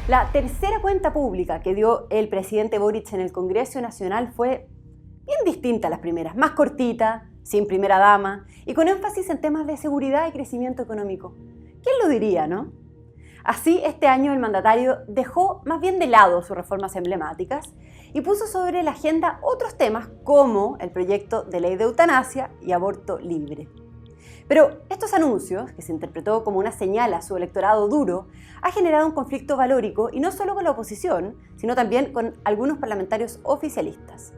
La tercera cuenta pública que dio el presidente Boric en el Congreso Nacional fue bien distinta a las primeras, más cortita, sin primera dama y con énfasis en temas de seguridad y crecimiento económico. ¿Quién lo diría, no? Así, este año el mandatario dejó más bien de lado sus reformas emblemáticas y puso sobre la agenda otros temas como el proyecto de ley de eutanasia y aborto libre. Pero estos anuncios, que se interpretó como una señal a su electorado duro, ha generado un conflicto valórico y no solo con la oposición, sino también con algunos parlamentarios oficialistas.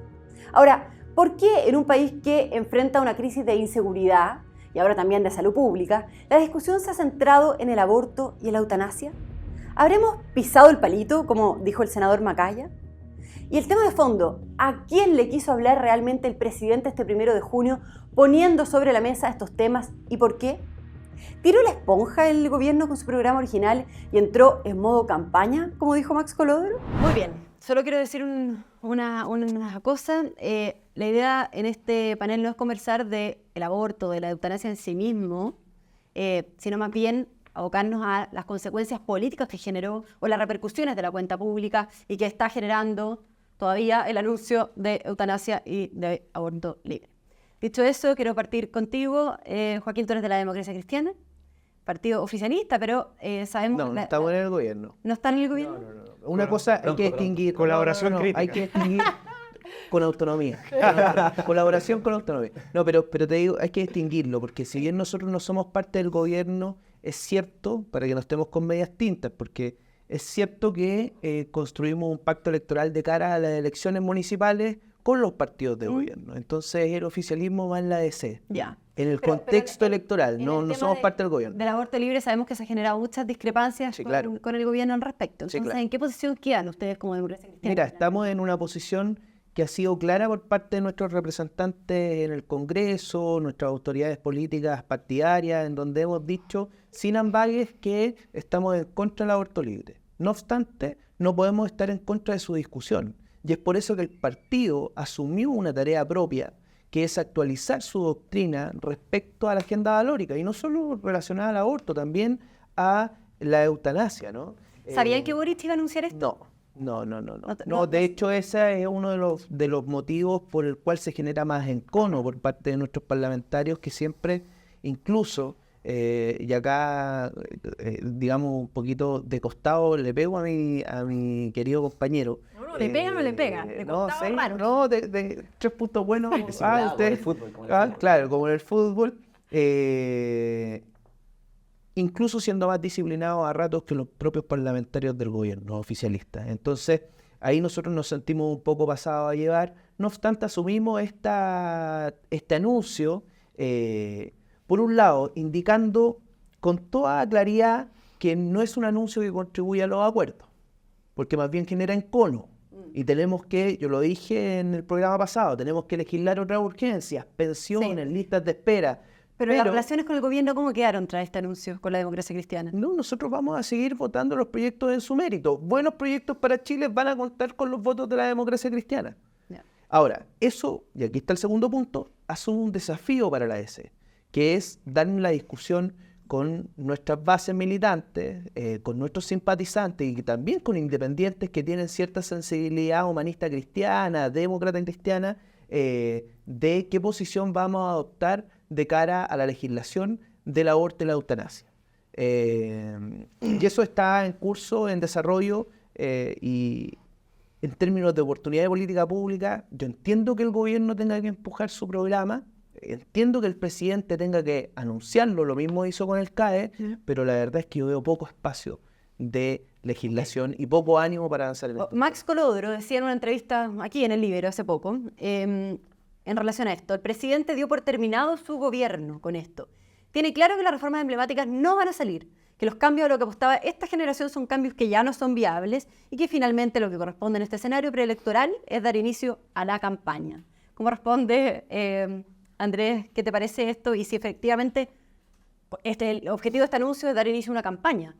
Ahora, ¿por qué en un país que enfrenta una crisis de inseguridad y ahora también de salud pública, la discusión se ha centrado en el aborto y en la eutanasia? ¿Habremos pisado el palito, como dijo el senador Macaya? Y el tema de fondo, ¿a quién le quiso hablar realmente el presidente este 1 de junio poniendo sobre la mesa estos temas y por qué? ¿Tiró la esponja el gobierno con su programa original y entró en modo campaña, como dijo Max Colodro? Muy bien, solo quiero decir una cosa. La idea en este panel no es conversar del aborto, de la eutanasia en sí mismo, sino más bien abocarnos a las consecuencias políticas que generó o las repercusiones de la cuenta pública y que está generando todavía el anuncio de eutanasia y de aborto libre. Dicho eso, quiero partir contigo, Joaquín, tú eres de la Democracia Cristiana, partido oficialista, pero sabemos... No estamos en el gobierno. ¿No está en el gobierno? No. Una cosa hay que distinguir. Colaboración crítica. Hay que distinguir con autonomía. Colaboración con autonomía. No, pero te digo, hay que distinguirlo, porque si bien nosotros no somos parte del gobierno, es cierto, para que no estemos con medias tintas, porque es cierto que construimos un pacto electoral de cara a las elecciones municipales con los partidos de gobierno. Entonces el oficialismo va en la DC. Ya. En el contexto electoral, no somos parte del gobierno. Del aborto libre sabemos que se han generado muchas discrepancias con el gobierno al respecto. Entonces, claro. ¿En qué posición quedan ustedes como Democracia Cristiana? Mira, estamos en una posición que ha sido clara por parte de nuestros representantes en el Congreso, nuestras autoridades políticas partidarias, en donde hemos dicho sin ambages que estamos en contra del aborto libre. No obstante, no podemos estar en contra de su discusión. Y es por eso que el partido asumió una tarea propia, que es actualizar su doctrina respecto a la agenda valórica, y no solo relacionada al aborto, también a la eutanasia, ¿no? ¿Sabían que Boric iba a anunciar esto? No, de hecho, ese es uno de los motivos por el cual se genera más encono por parte de nuestros parlamentarios, que siempre, incluso, y acá, digamos, un poquito de costado, le pego a mi querido compañero. No, le pega o no le pega. De 3 puntos buenos. El fútbol, claro, como en el fútbol. Incluso siendo más disciplinados a ratos que los propios parlamentarios del gobierno, oficialistas. Entonces, ahí nosotros nos sentimos un poco pasados a llevar. No obstante, asumimos este anuncio, por un lado, indicando con toda claridad que no es un anuncio que contribuya a los acuerdos, porque más bien genera encono. Y tenemos que, yo lo dije en el programa pasado, tenemos que legislar otras urgencias, pensiones, listas de espera. Pero las relaciones con el gobierno, ¿cómo quedaron tras este anuncio con la Democracia Cristiana? No, nosotros vamos a seguir votando los proyectos en su mérito. Buenos proyectos para Chile van a contar con los votos de la Democracia Cristiana. Yeah. Ahora, eso, y aquí está el segundo punto, asume un desafío para la DC, que es dar la discusión con nuestras bases militantes, con nuestros simpatizantes y también con independientes que tienen cierta sensibilidad humanista cristiana, demócrata cristiana, de qué posición vamos a adoptar de cara a la legislación del aborto y la eutanasia. Y eso está en curso, en desarrollo, y en términos de oportunidad de política pública, yo entiendo que el gobierno tenga que empujar su programa, entiendo que el presidente tenga que anunciarlo, lo mismo hizo con el CAE, pero la verdad es que yo veo poco espacio de legislación y poco ánimo para avanzar en esto. Max Colodro decía en una entrevista aquí en El Libero hace poco, en relación a esto, el presidente dio por terminado su gobierno con esto. Tiene claro que las reformas emblemáticas no van a salir, que los cambios a lo que apostaba esta generación son cambios que ya no son viables y que finalmente lo que corresponde en este escenario preelectoral es dar inicio a la campaña. ¿Cómo responde, Andrés, qué te parece esto? Y si efectivamente el objetivo de este anuncio es dar inicio a una campaña.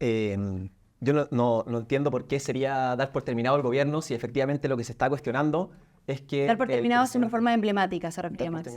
Yo no entiendo por qué sería dar por terminado el gobierno si efectivamente lo que se está cuestionando es que... Dar por terminado es una reforma emblemática, se refiere Max.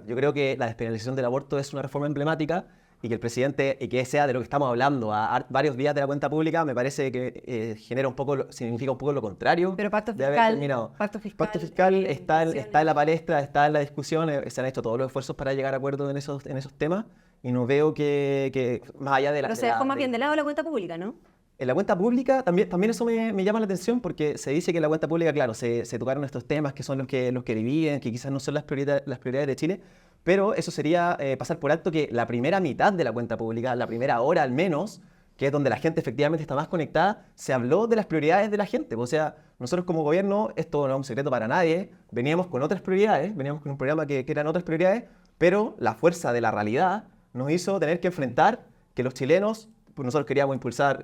Yo creo que la despenalización del aborto es una reforma emblemática y que el presidente, y que sea de lo que estamos hablando a varios días de la cuenta pública, me parece que genera un poco, significa un poco lo contrario. Pero pacto de haber fiscal, terminado. pacto Fiscal está en la palestra, está en la discusión, se han hecho todos los esfuerzos para llegar a acuerdos en esos temas, y no veo que más allá de la... Pero se dejó más bien de lado la cuenta pública, ¿no? En la cuenta pública también eso me llama la atención, porque se dice que en la cuenta pública, claro, se tocaron estos temas que son los que dividen, que quizás no son las prioridades de Chile, pero eso sería pasar por alto que la primera mitad de la cuenta pública, la primera hora al menos, que es donde la gente efectivamente está más conectada, se habló de las prioridades de la gente. O sea, nosotros como gobierno, esto no es un secreto para nadie, veníamos con otras prioridades, veníamos con un programa que eran otras prioridades, pero la fuerza de la realidad nos hizo tener que enfrentar que los chilenos... Pues nosotros queríamos impulsar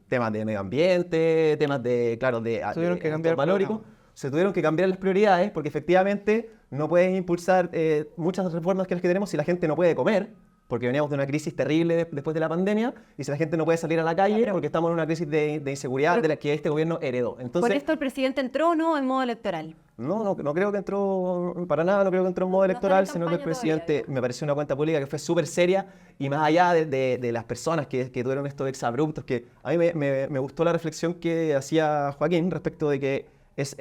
temas de medio ambiente, temas de, claro, tuvieron que cambiar valórico. Se tuvieron que cambiar las prioridades porque efectivamente no puedes impulsar muchas reformas que las que tenemos si la gente no puede comer, porque veníamos de una crisis terrible después de la pandemia, y si la gente no puede salir a la calle porque estamos en una crisis de inseguridad de la que este gobierno heredó. Entonces, ¿por esto el presidente entró o no en modo electoral? No creo que entró, para nada, no creo que entró en modo electoral, sino que el presidente me pareció una cuenta pública que fue súper seria, y más allá de las personas que tuvieron estos exabruptos, que a mí me gustó la reflexión que hacía Joaquín respecto de que es...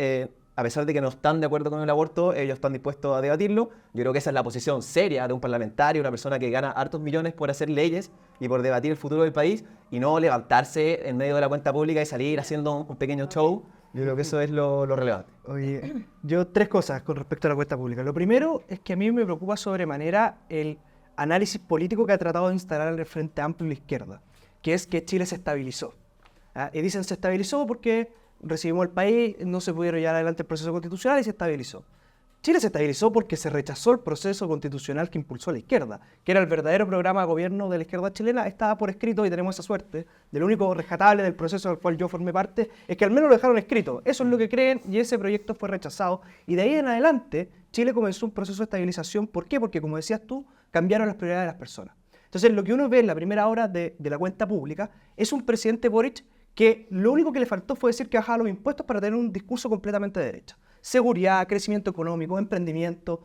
a pesar de que no están de acuerdo con el aborto, ellos están dispuestos a debatirlo. Yo creo que esa es la posición seria de un parlamentario, una persona que gana hartos millones por hacer leyes y por debatir el futuro del país, y no levantarse en medio de la cuenta pública y salir haciendo un pequeño show. Yo creo que eso es lo relevante. Oye, yo 3 cosas con respecto a la cuenta pública. Lo primero es que a mí me preocupa sobremanera el análisis político que ha tratado de instalar el Frente Amplio y la izquierda, que es que Chile se estabilizó. Y dicen se estabilizó porque recibimos el país, no se pudieron llevar adelante el proceso constitucional y se estabilizó. Chile se estabilizó porque se rechazó el proceso constitucional que impulsó la izquierda, que era el verdadero programa de gobierno de la izquierda chilena. Estaba por escrito y tenemos esa suerte. De lo único rescatable del proceso del cual yo formé parte es que al menos lo dejaron escrito. Eso es lo que creen, y ese proyecto fue rechazado. Y de ahí en adelante Chile comenzó un proceso de estabilización. ¿Por qué? Porque, como decías tú, cambiaron las prioridades de las personas. Entonces, lo que uno ve en la primera hora de la cuenta pública es un presidente Boric que lo único que le faltó fue decir que bajaba los impuestos para tener un discurso completamente de derecha. Seguridad, crecimiento económico, emprendimiento,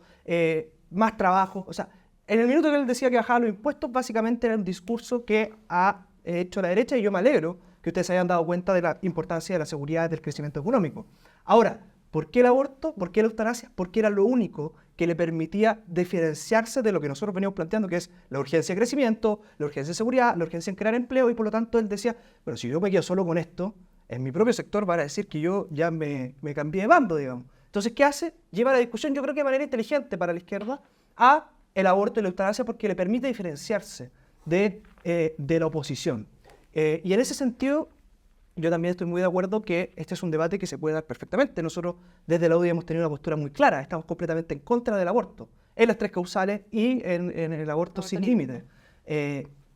más trabajo. O sea, en el minuto que él decía que bajaba los impuestos, básicamente era un discurso que ha hecho la derecha, y yo me alegro que ustedes se hayan dado cuenta de la importancia de la seguridad y del crecimiento económico. Ahora, ¿por qué el aborto? ¿Por qué la eutanasia? Porque era lo único que le permitía diferenciarse de lo que nosotros veníamos planteando, que es la urgencia de crecimiento, la urgencia de seguridad, la urgencia en crear empleo, y por lo tanto él decía, pero si yo me quedo solo con esto, en mi propio sector van a decir que yo ya me cambié de bando, digamos. Entonces, ¿qué hace? Lleva la discusión, yo creo que de manera inteligente para la izquierda, a el aborto y la eutanasia, porque le permite diferenciarse de la oposición. Y en ese sentido, yo también estoy muy de acuerdo que este es un debate que se puede dar perfectamente. Nosotros desde la UDI hemos tenido una postura muy clara, estamos completamente en contra del aborto, en las 3 causales y en el aborto sin límite.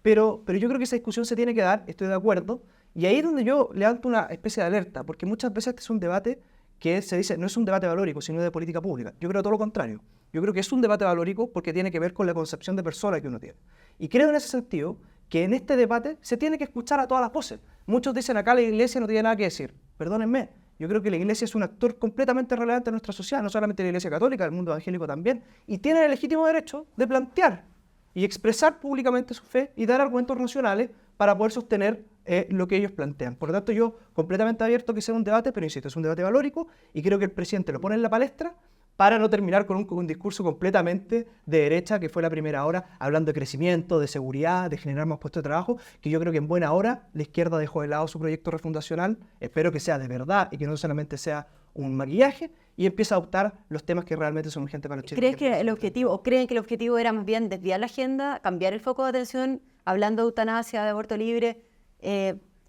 Pero yo creo que esa discusión se tiene que dar, estoy de acuerdo, y ahí es donde yo levanto una especie de alerta, porque muchas veces este es un debate que se dice no es un debate valórico, sino de política pública. Yo creo todo lo contrario. Yo creo que es un debate valórico porque tiene que ver con la concepción de persona que uno tiene. Y creo en ese sentido que en este debate se tiene que escuchar a todas las voces. Muchos dicen acá la iglesia no tiene nada que decir. Perdónenme, yo creo que la iglesia es un actor completamente relevante en nuestra sociedad, no solamente la iglesia católica, el mundo evangélico también, y tiene el legítimo derecho de plantear y expresar públicamente su fe y dar argumentos racionales para poder sostener lo que ellos plantean. Por lo tanto, yo completamente abierto a que sea un debate, pero insisto, es un debate valórico, y creo que el presidente lo pone en la palestra para no terminar con un discurso completamente de derecha, que fue la primera hora, hablando de crecimiento, de seguridad, de generar más puestos de trabajo, que yo creo que en buena hora la izquierda dejó de lado su proyecto refundacional. Espero que sea de verdad y que no solamente sea un maquillaje, y empiece a adoptar los temas que realmente son urgentes para Chile. ¿Crees que el objetivo, o creen que el objetivo era más bien desviar la agenda, cambiar el foco de atención, hablando de eutanasia, de aborto libre,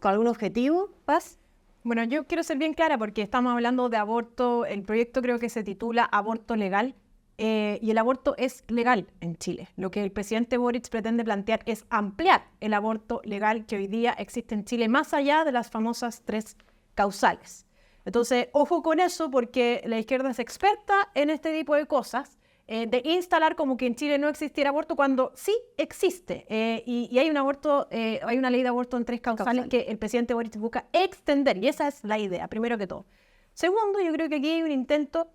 con algún objetivo, Paz? Bueno, yo quiero ser bien clara porque estamos hablando de aborto. El proyecto creo que se titula Aborto Legal, y el aborto es legal en Chile. Lo que el presidente Boric pretende plantear es ampliar el aborto legal que hoy día existe en Chile, más allá de las famosas 3 causales. Entonces, ojo con eso, porque la izquierda es experta en este tipo de cosas, de instalar como que en Chile no existiera aborto cuando sí existe. Y hay hay una ley de aborto en 3 causales que el presidente Boric busca extender, y esa es la idea, primero que todo. Segundo, yo creo que aquí hay un intento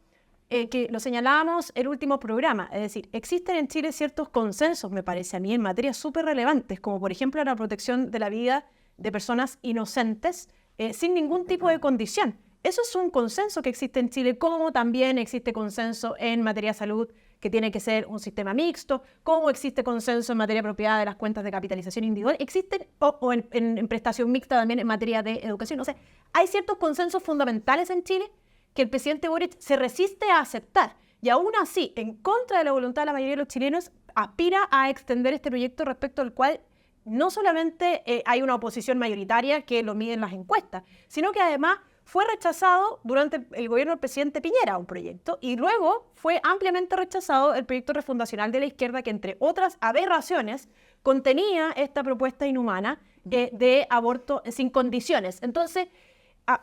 que lo señalábamos el último programa, es decir, existen en Chile ciertos consensos, me parece a mí, en materias súper relevantes, como por ejemplo la protección de la vida de personas inocentes sin ningún tipo de condición. Eso es un consenso que existe en Chile, como también existe consenso en materia de salud, que tiene que ser un sistema mixto, como existe consenso en materia de propiedad de las cuentas de capitalización individual, existen, o en prestación mixta también en materia de educación. O sea, hay ciertos consensos fundamentales en Chile que el presidente Boric se resiste a aceptar, y aún así, en contra de la voluntad de la mayoría de los chilenos, aspira a extender este proyecto respecto al cual no solamente hay una oposición mayoritaria que lo miden las encuestas, sino que además fue rechazado durante el gobierno del presidente Piñera un proyecto, y luego fue ampliamente rechazado el proyecto refundacional de la izquierda, que entre otras aberraciones contenía esta propuesta inhumana de aborto sin condiciones. Entonces,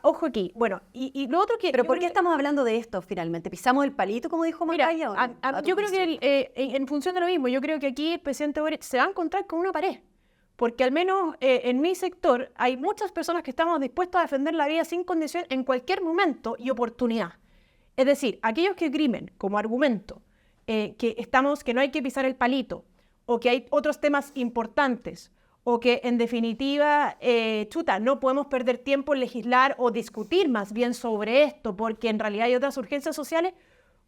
ojo aquí. Bueno, y lo otro que... ¿Pero por qué estamos hablando de esto finalmente? ¿Pisamos el palito, como dijo Macaya? Yo creo que en función de lo mismo, yo creo que aquí el presidente Boric se va a encontrar con una pared. Porque al menos en mi sector hay muchas personas que estamos dispuestas a defender la vida sin condición en cualquier momento y oportunidad. Es decir, aquellos que esgrimen como argumento que no hay que pisar el palito, o que hay otros temas importantes, o que en definitiva, no podemos perder tiempo en legislar o discutir más bien sobre esto, porque en realidad hay otras urgencias sociales.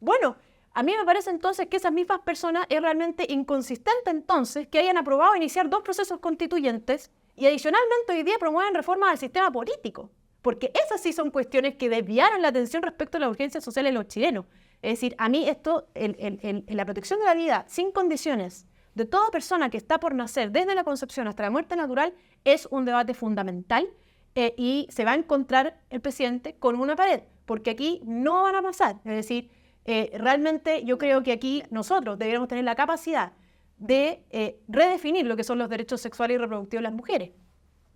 Bueno, a mí me parece entonces que esas mismas personas es realmente inconsistente entonces que hayan aprobado iniciar 2 procesos constituyentes y adicionalmente hoy día promueven reformas al sistema político, porque esas sí son cuestiones que desviaron la atención respecto a las urgencias sociales de los chilenos. Es decir, a mí esto, la protección de la vida sin condiciones de toda persona que está por nacer desde la concepción hasta la muerte natural es un debate fundamental y se va a encontrar el presidente con una pared, porque aquí no van a pasar. Es decir, realmente yo creo que aquí nosotros deberíamos tener la capacidad de redefinir lo que son los derechos sexuales y reproductivos de las mujeres.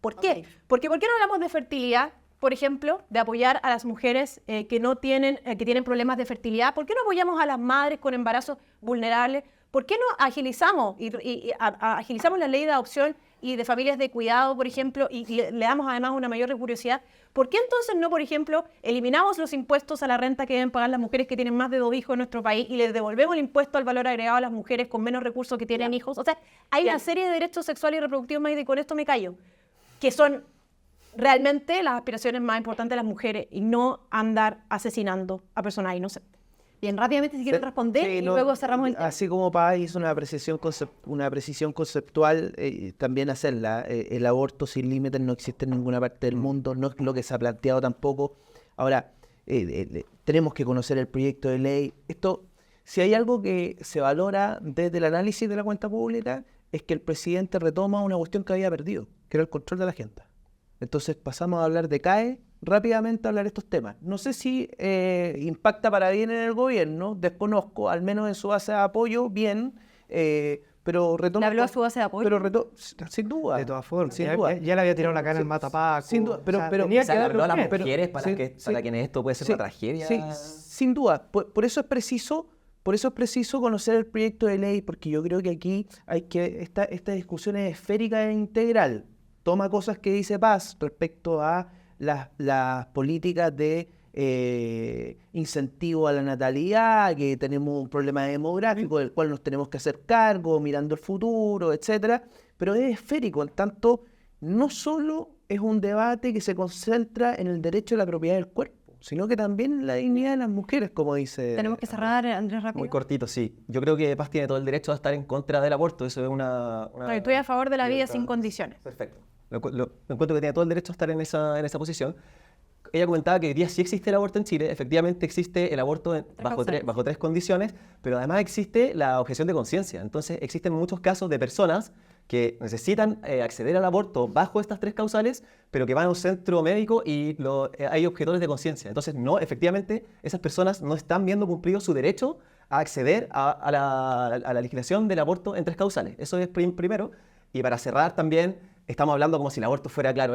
¿Por qué? Okay. Porque ¿por qué no hablamos de fertilidad, por ejemplo, de apoyar a las mujeres que tienen problemas de fertilidad? ¿Por qué no apoyamos a las madres con embarazos vulnerables? ¿Por qué no agilizamos agilizamos la ley de adopción y de familias de cuidado, por ejemplo, y le damos además una mayor rigurosidad? ¿Por qué entonces no, por ejemplo, eliminamos los impuestos a la renta que deben pagar las mujeres que tienen más de 2 hijos en nuestro país y les devolvemos el impuesto al valor agregado a las mujeres con menos recursos que tienen hijos? O sea, hay una serie de derechos sexuales y reproductivos más, y con esto me callo, que son realmente las aspiraciones más importantes de las mujeres, y no andar asesinando a personas inocentes. Bien, rápidamente si quieren responder y luego cerramos el tema. Así como Paz hizo una precisión conceptual, también hacerla. El aborto sin límites no existe en ninguna parte del mundo, no es lo que se ha planteado tampoco. Ahora, tenemos que conocer el proyecto de ley. Si hay algo que se valora desde el análisis de la cuenta pública, es que el presidente retoma una cuestión que había perdido, que era el control de la agenda. Entonces pasamos a hablar de CAE, rápidamente a hablar de estos temas. No sé si impacta para bien en el gobierno, desconozco, al menos en su base de apoyo, bien, pero retoma... ¿Le habló a su base de apoyo? Pero sin duda. De todas formas, sin ya, duda. ya le había tirado la cara al matapaco. Sin duda, pero tenía Se que habló a las darle mujeres para quienes esto puede ser una tragedia. Sí, sin duda. Por eso es preciso conocer el proyecto de ley, porque yo creo que aquí esta discusión es esférica e integral. Toma cosas que dice Paz respecto a las políticas de incentivo a la natalidad, que tenemos un problema demográfico del cual nos tenemos que hacer cargo, mirando el futuro, etcétera. Pero es esférico, en tanto, no solo es un debate que se concentra en el derecho a la propiedad del cuerpo, sino que también en la dignidad de las mujeres, como dice... Tenemos que cerrar, Andrés, rápido. Muy cortito, sí. Yo creo que Paz tiene todo el derecho a estar en contra del aborto. Eso es una Estoy a favor de la vida libertad. sin condiciones. Perfecto. Encuentro que tiene todo el derecho a estar en esa posición. Ella comentaba que hoy día sí existe el aborto en Chile. Efectivamente existe el aborto bajo 3 condiciones, pero además existe la objeción de conciencia. Entonces existen muchos casos de personas que necesitan acceder al aborto bajo estas 3 causales, pero que van a un centro médico y hay objetores de conciencia. Entonces, no, efectivamente, esas personas no están viendo cumplido su derecho a acceder a la legislación del aborto en 3 causales. Eso es primero. Y para cerrar también, estamos hablando como si el aborto fuera, claro,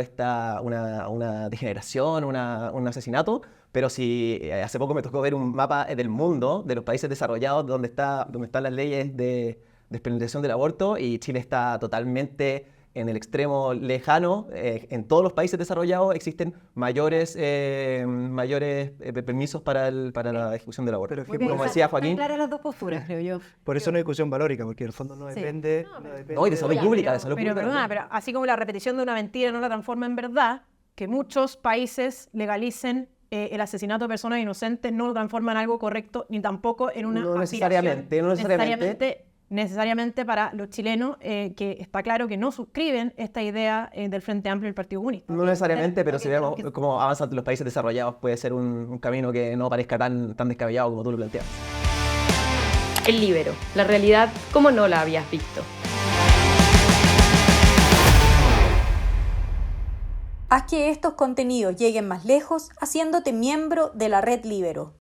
una degeneración, un asesinato, pero si hace poco me tocó ver un mapa del mundo, de los países desarrollados, donde están las leyes de despenalización del aborto, y Chile está totalmente en el extremo lejano, en todos los países desarrollados existen mayores permisos para la ejecución del aborto. Pero es que Muy bien, como están- decía están Joaquín, claras las dos posturas, creo yo. por eso no hay discusión valórica, porque en el fondo no Sí. depende... no, y de salud pública, de salud Pero pública. perdona, pero así como la repetición de una mentira no la transforma en verdad, que muchos países legalicen el asesinato de personas inocentes no lo transforma en algo correcto, ni tampoco en una No aspiración necesariamente. necesariamente para los chilenos, que está claro que no suscriben esta idea del Frente Amplio y el Partido Comunista. No necesariamente, pero Ok, si vemos ok. cómo avanzan los países desarrollados, puede ser un camino que no parezca tan descabellado como tú lo planteas. El Líbero, la realidad como no la habías visto. Haz que estos contenidos lleguen más lejos haciéndote miembro de la Red Líbero.